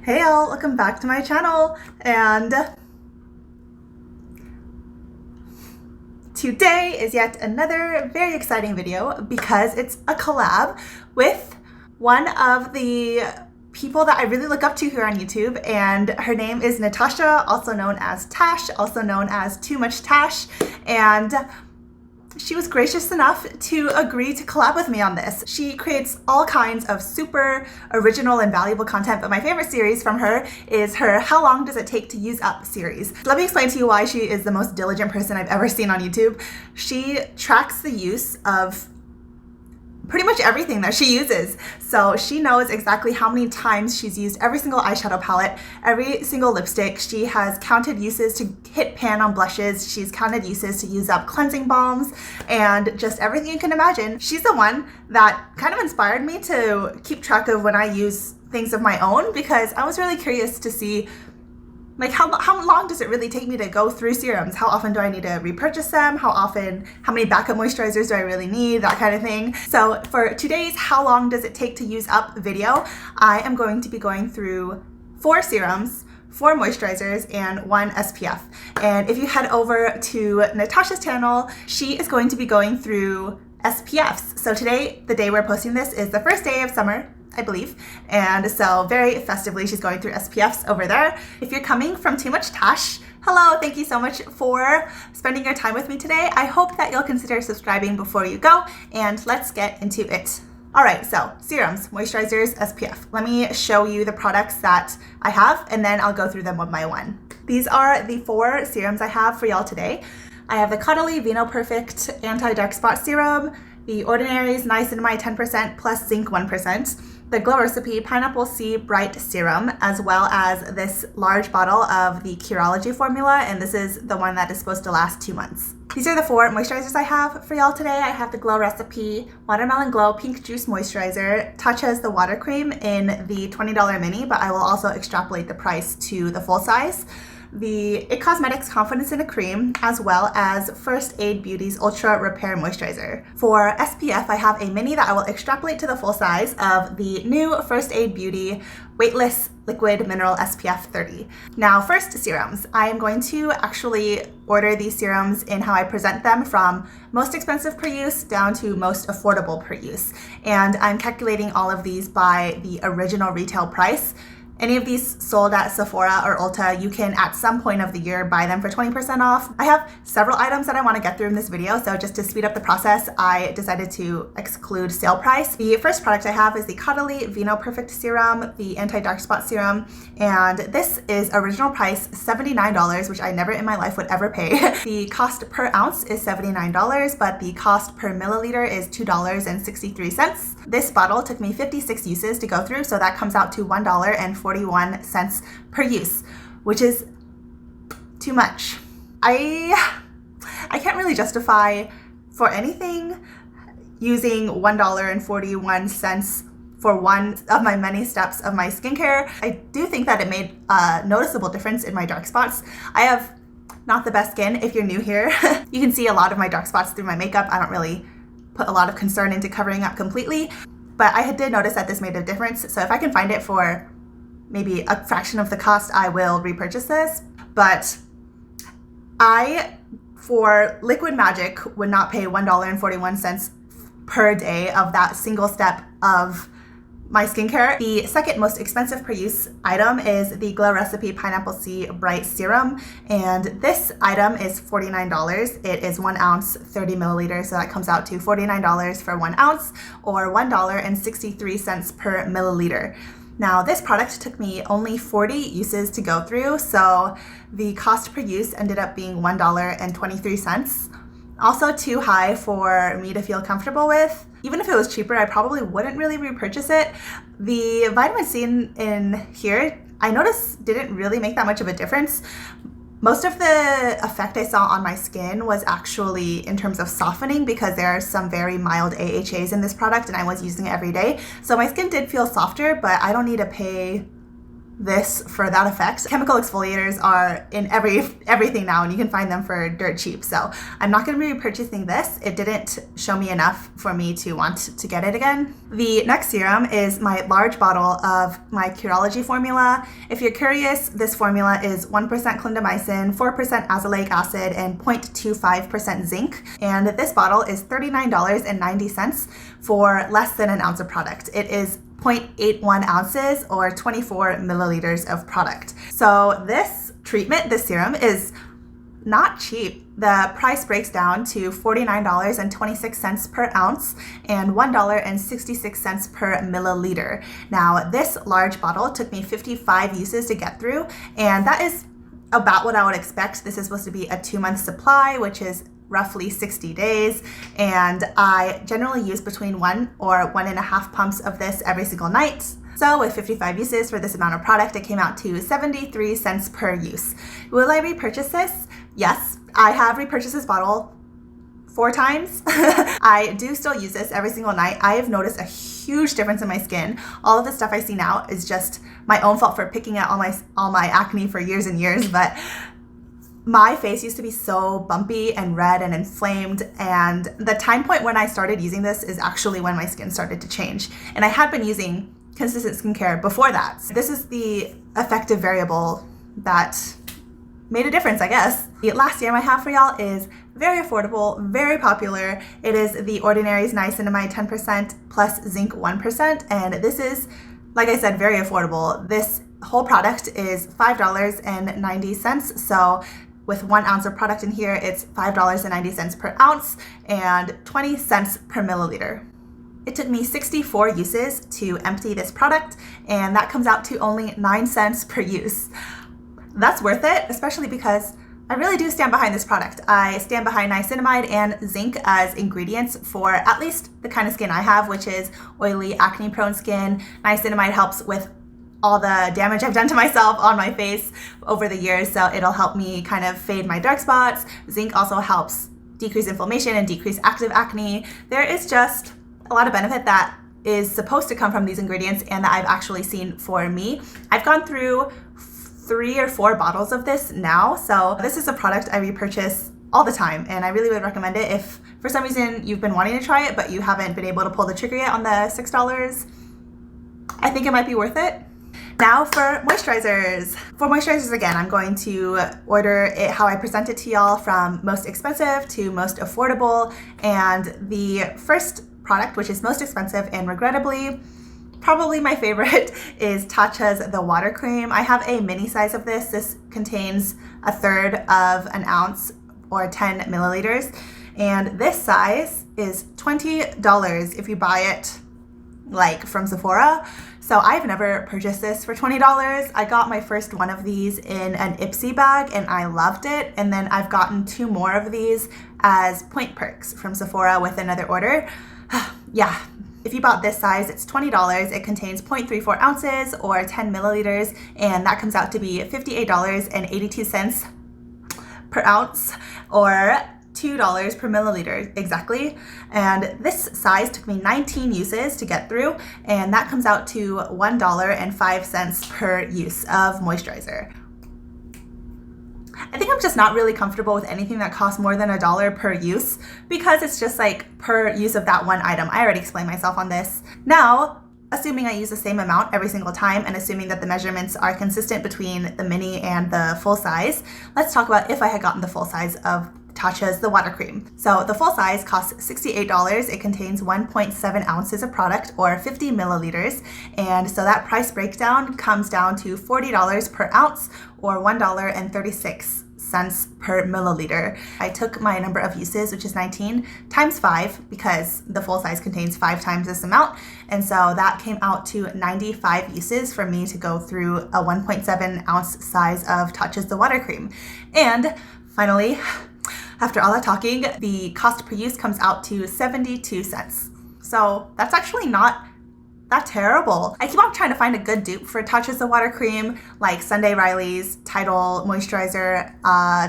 Hey all, welcome back to my channel, and today is yet another very exciting video because it's a collab with one of the people that I really look up to here on YouTube, and her name is Natasha, also known as Tash, also known as Too Much Tash, and she was gracious enough to agree to collab with me on this. She creates all kinds of super original and valuable content, but my favorite series from her is her How Long Does It Take to Use Up series. Let me explain to you why she is the most diligent person I've ever seen on YouTube. She tracks the use of pretty much everything that she uses. So she knows exactly how many times she's used every single eyeshadow palette, every single lipstick. She has counted uses to hit pan on blushes. She's counted uses to use up cleansing balms and just everything you can imagine. She's the one that kind of inspired me to keep track of when I use things of my own, because I was really curious to see like how long does it really take me to go through serums? How often do I need to repurchase them? How many backup moisturizers do I really need? That kind of thing. So for today's How Long Does It Take to Use Up video, I am going to be going through 4 serums, 4 moisturizers, and 1 SPF. And if you head over to Natasha's channel, she is going to be going through SPFs. So today, the day we're posting this, is the first day of summer, I believe. And so very festively, she's going through SPFs over there. If you're coming from Too Much Tash, hello, thank you so much for spending your time with me today. I hope that you'll consider subscribing before you go, and let's get into it. All right, so serums, moisturizers, SPF. Let me show you the products that I have, and then I'll go through them one by one. These are the 4 serums I have for y'all today. I have the Cuddly Vino Perfect Anti-Dark Spot Serum, the Ordinary's Niacinamide 10% plus Zinc 1%, the Glow Recipe Pineapple C Bright Serum, as well as this large bottle of the Curology formula, and this is the one that is supposed to last 2 months. These are the 4 moisturizers I have for y'all today. I have the Glow Recipe Watermelon Glow Pink Juice Moisturizer. Tatcha's the water cream in the $20 mini, but I will also extrapolate the price to the full size. The IT Cosmetics Confidence in a Cream, as well as First Aid Beauty's Ultra Repair Moisturizer. For SPF, I have a mini that I will extrapolate to the full size of the new First Aid Beauty Weightless Liquid Mineral SPF 30. Now, first, serums. I am going to actually order these serums in how I present them, from most expensive per use down to most affordable per use. And I'm calculating all of these by the original retail price. Any of these sold at Sephora or Ulta, you can at some point of the year buy them for 20% off. I have several items that I want to get through in this video, so just to speed up the process, I decided to exclude sale price. The first product I have is the Cuddly Vino Perfect Serum, the Anti-Dark Spot Serum, and this is original price $79, which I never in my life would ever pay. The cost per ounce is $79, but the cost per milliliter is $2.63. This bottle took me 56 uses to go through, so that comes out to $1.41 per use, which is too much. I can't really justify for anything using $1.41 for one of my many steps of my skincare. I do think that it made a noticeable difference in my dark spots. I have not the best skin. If you're new here, you can see a lot of my dark spots through my makeup. I don't really put a lot of concern into covering up completely, but I did notice that this made a difference. So if I can find it for maybe a fraction of the cost, I will repurchase this. But for Liquid Magic, would not pay $1.41 per day of that single step of my skincare. The second most expensive per use item is the Glow Recipe Pineapple C Bright Serum, and this item is $49. It is 1 ounce, 30 milliliters, so that comes out to $49 for 1 ounce, or $1.63 per milliliter. Now, this product took me only 40 uses to go through, so the cost per use ended up being $1.23. Also too high for me to feel comfortable with. Even if it was cheaper, I probably wouldn't really repurchase it. The vitamin C in here, I noticed didn't really make that much of a difference. Most of the effect I saw on my skin was actually in terms of softening, because there are some very mild AHAs in this product and I was using it every day. So my skin did feel softer, but I don't need to pay this for that effect. Chemical exfoliators are in everything now, and you can find them for dirt cheap. So I'm not going to be repurchasing this. It didn't show me enough for me to want to get it again. The next serum is my large bottle of my Curology formula. If you're curious, this formula is 1% clindamycin, 4% azelaic acid, and 0.25% zinc. And this bottle is $39.90 for less than an ounce of product. It is 0.81 ounces or 24 milliliters of product. So this treatment, this serum, is not cheap. The price breaks down to $49.26 per ounce and $1.66 per milliliter. Now, this large bottle took me 55 uses to get through, and that is about what I would expect. This is supposed to be a 2-month supply, which is roughly 60 days, and I generally use between 1 or 1.5 pumps of this every single night. So with 55 uses for this amount of product, it came out to 73 cents per use. Will I repurchase this? Yes, I have repurchased this bottle 4 times. I do still use this every single night. I have noticed a huge difference in my skin. All of the stuff I see now is just my own fault for picking at all my acne for years and years, but my face used to be so bumpy and red and inflamed, and the time point when I started using this is actually when my skin started to change. And I had been using consistent skincare before that. This is the effective variable that made a difference, I guess. The last serum I have for y'all is very affordable, very popular. It is the Ordinary's Niacinamide 10% plus zinc 1%, and this is, like I said, very affordable. This whole product is $5.90, so with 1 ounce of product in here, it's $5.90 per ounce and 20 cents per milliliter. It took me 64 uses to empty this product, and that comes out to only 9 cents per use. That's worth it, especially because I really do stand behind this product. I stand behind niacinamide and zinc as ingredients for at least the kind of skin I have, which is oily, acne-prone skin. Niacinamide helps with all the damage I've done to myself on my face over the years, so it'll help me kind of fade my dark spots. Zinc also helps decrease inflammation and decrease active acne. There is just a lot of benefit that is supposed to come from these ingredients and that I've actually seen for me. I've gone through 3 or 4 bottles of this now, so this is a product I repurchase all the time, and I really would recommend it if for some reason you've been wanting to try it but you haven't been able to pull the trigger yet on the $6. I think it might be worth it. Now for moisturizers. For moisturizers, again, I'm going to order it how I present it to y'all, from most expensive to most affordable. And the first product, which is most expensive and regrettably probably my favorite, is Tatcha's The Water Cream. I have a mini size of this. This contains 1/3 of an ounce or 10 milliliters. And this size is $20 if you buy it like from Sephora. So I've never purchased this for $20. I got my first one of these in an Ipsy bag and I loved it. And then I've gotten 2 more of these as point perks from Sephora with another order. Yeah, if you bought this size, it's $20. It contains 0.34 ounces or 10 milliliters, and that comes out to be $58.82 per ounce, or $2 per milliliter exactly. And this size took me 19 uses to get through, and that comes out to $1.05 per use of moisturizer. I think I'm just not really comfortable with anything that costs more than $1 per use, because it's just like per use of that one item. I already explained myself on this. Now, assuming I use the same amount every single time and assuming that the measurements are consistent between the mini and the full size, let's talk about if I had gotten the full size of Tatcha's The Water Cream. So the full size costs $68. It contains 1.7 ounces of product, or 50 milliliters. And so that price breakdown comes down to $40 per ounce, or $1.36 per milliliter. I took my number of uses, which is 19, times 5, because the full size contains 5 times this amount. And so that came out to 95 uses for me to go through a 1.7 ounce size of Tatcha's The Water Cream. And finally, after all that talking, the cost per use comes out to 72 cents. So that's actually not that terrible. I keep on trying to find a good dupe for Tatcha's The Water Cream, like Sunday Riley's Tidal Moisturizer,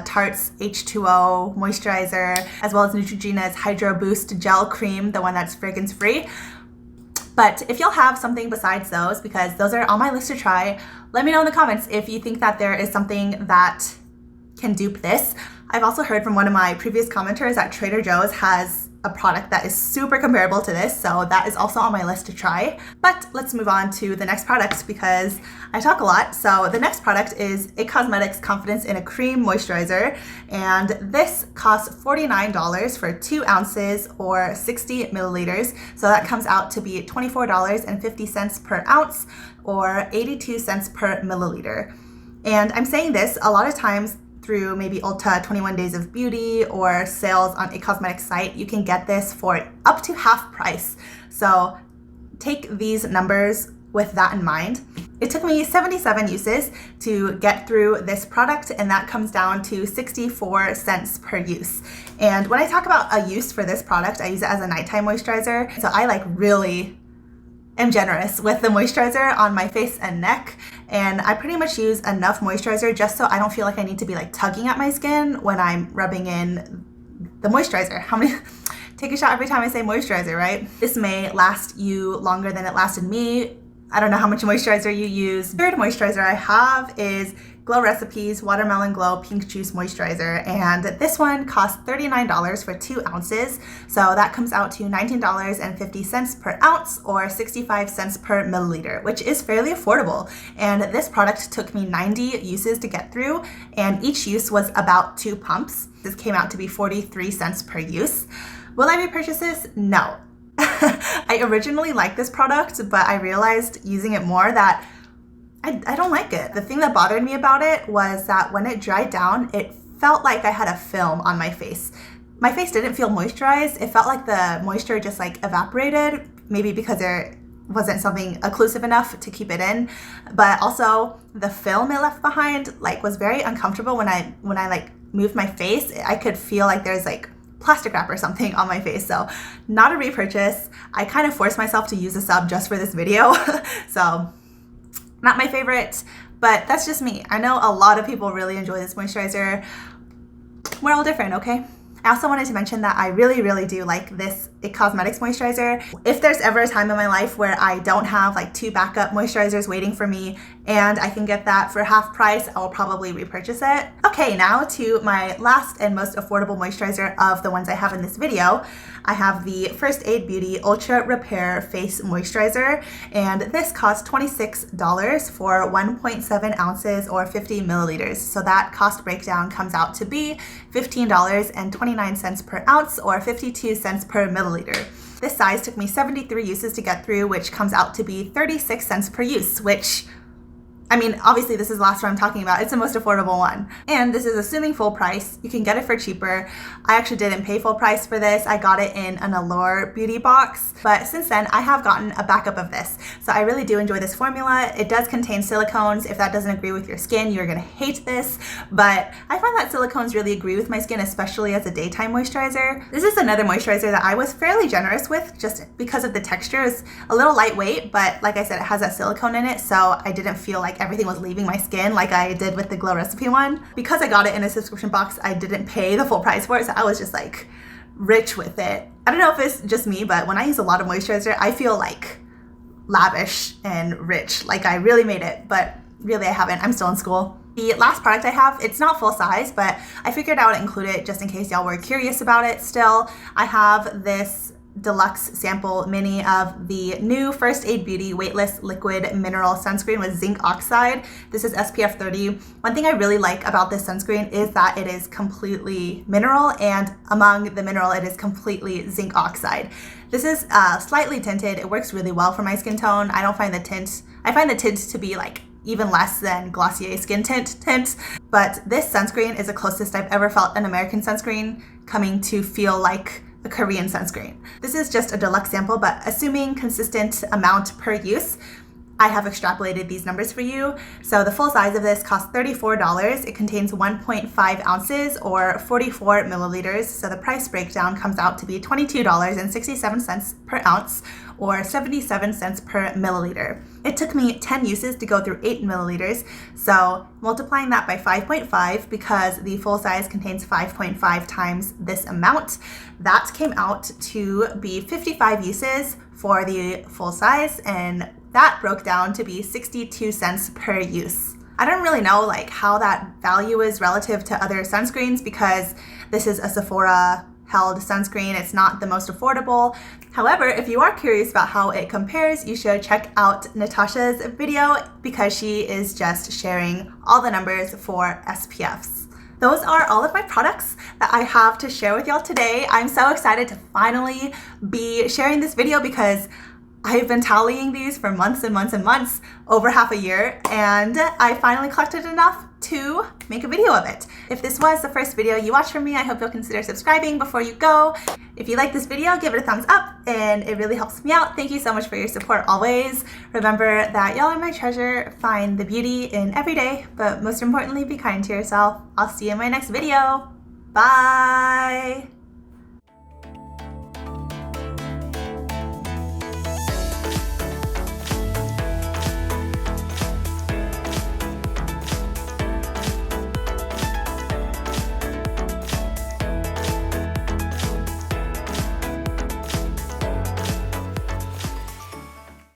Tarte's H2O Moisturizer, as well as Neutrogena's Hydro Boost Gel Cream, the one that's fragrance free. But if you'll have something besides those, because those are on my list to try, let me know in the comments if you think that there is something that can dupe this. I've also heard from one of my previous commenters that Trader Joe's has a product that is super comparable to this, so that is also on my list to try. But let's move on to the next product because I talk a lot. So the next product is IT Cosmetics Confidence in a Cream Moisturizer, and this costs $49 for 2 ounces or 60 milliliters. So that comes out to be $24.50 per ounce or 82 cents per milliliter. And I'm saying this a lot of times through maybe Ulta 21 Days of Beauty or sales on a cosmetics site, you can get this for up to half price. So take these numbers with that in mind. It took me 77 uses to get through this product, and that comes down to 64 cents per use. And when I talk about a use for this product, I use it as a nighttime moisturizer. So I really am generous with the moisturizer on my face and neck, and I pretty much use enough moisturizer just so I don't feel like I need to be like tugging at my skin when I'm rubbing in the moisturizer. Take a shot every time I say moisturizer, right? This may last you longer than it lasted me. I don't know how much moisturizer you use. The third moisturizer I have is Glow Recipes Watermelon Glow Pink Juice Moisturizer, and this one costs $39 for 2 ounces, so that comes out to $19.50 per ounce or 65 cents per milliliter, which is fairly affordable. And this product took me 90 uses to get through, and each use was about 2 pumps. This came out to be 43 cents per use. Will I repurchase this? No. I originally liked this product, but I realized using it more that I don't like it. The thing that bothered me about it was that when it dried down, it felt like I had a film on my face. My face didn't feel moisturized. It felt like the moisture just like evaporated, maybe because there wasn't something occlusive enough to keep it in. But also the film it left behind was very uncomfortable when I like moved my face. I could feel like there's like plastic wrap or something on my face. So not a repurchase. I kind of forced myself to use a sub just for this video. So not my favorite, but that's just me. I know a lot of people really enjoy this moisturizer. We're all different, okay? I also wanted to mention that I really do like this IT Cosmetics moisturizer. If there's ever a time in my life where I don't have like 2 backup moisturizers waiting for me and I can get that for half price, I will probably repurchase it. Okay, now to my last and most affordable moisturizer of the ones I have in this video. I have the First Aid Beauty Ultra Repair Face Moisturizer, and this costs $26 for 1.7 ounces or 50 milliliters. So that cost breakdown comes out to be $15.29 per ounce or 52 cents per milliliter. This size took me 73 uses to get through, which comes out to be 36 cents per use, which, I mean, obviously this is the last one I'm talking about. It's the most affordable one. And this is assuming full price. You can get it for cheaper. I actually didn't pay full price for this. I got it in an Allure beauty box. But since then, I have gotten a backup of this. So I really do enjoy this formula. It does contain silicones. If that doesn't agree with your skin, you're gonna hate this. But I find that silicones really agree with my skin, especially as a daytime moisturizer. This is another moisturizer that I was fairly generous with just because of the texture. It's a little lightweight, but like I said, it has that silicone in it. So I didn't feel like everything was leaving my skin like I did with the Glow Recipe one. Because I got it in a subscription box, I didn't pay the full price for it, so I was just like rich with it. I don't know if it's just me, but when I use a lot of moisturizer, I feel like lavish and rich, like I really made it, but really I haven't. I'm still in school. The last product I have, it's not full size, but I figured I would include it just in case y'all were curious about it still. I have this deluxe sample mini of the new First Aid Beauty Weightless Liquid Mineral Sunscreen with zinc oxide. This is SPF 30. One thing I really like about this sunscreen is that it is completely mineral, and among the mineral, it is completely zinc oxide. This is slightly tinted. It works really well for my skin tone. I find the tint to be like even less than Glossier skin tint, but this sunscreen is the closest I've ever felt an American sunscreen coming to feel like a Korean sunscreen. This is just a deluxe sample, but assuming consistent amount per use, I have extrapolated these numbers for you. So the full size of this costs $34. It contains 1.5 ounces or 44 milliliters. So the price breakdown comes out to be $22.67 per ounce or 77 cents per milliliter. It took me 10 uses to go through 8 milliliters. So multiplying that by 5.5, because the full size contains 5.5 times this amount, that came out to be 55 uses for the full size, and that broke down to be 62 cents per use. I don't really know like how that value is relative to other sunscreens because this is a Sephora held sunscreen. It's not the most affordable. However, if you are curious about how it compares, you should check out Natasha's video because she is just sharing all the numbers for SPFs. Those are all of my products that I have to share with y'all today. I'm so excited to finally be sharing this video because I've been tallying these for months and months and months, over half a year, and I finally collected enough to make a video of it. If this was the first video you watched from me, I hope you'll consider subscribing before you go. If you like this video, give it a thumbs up, and it really helps me out. Thank you so much for your support always. Remember that y'all are my treasure. Find the beauty in every day, but most importantly, be kind to yourself. I'll see you in my next video. Bye!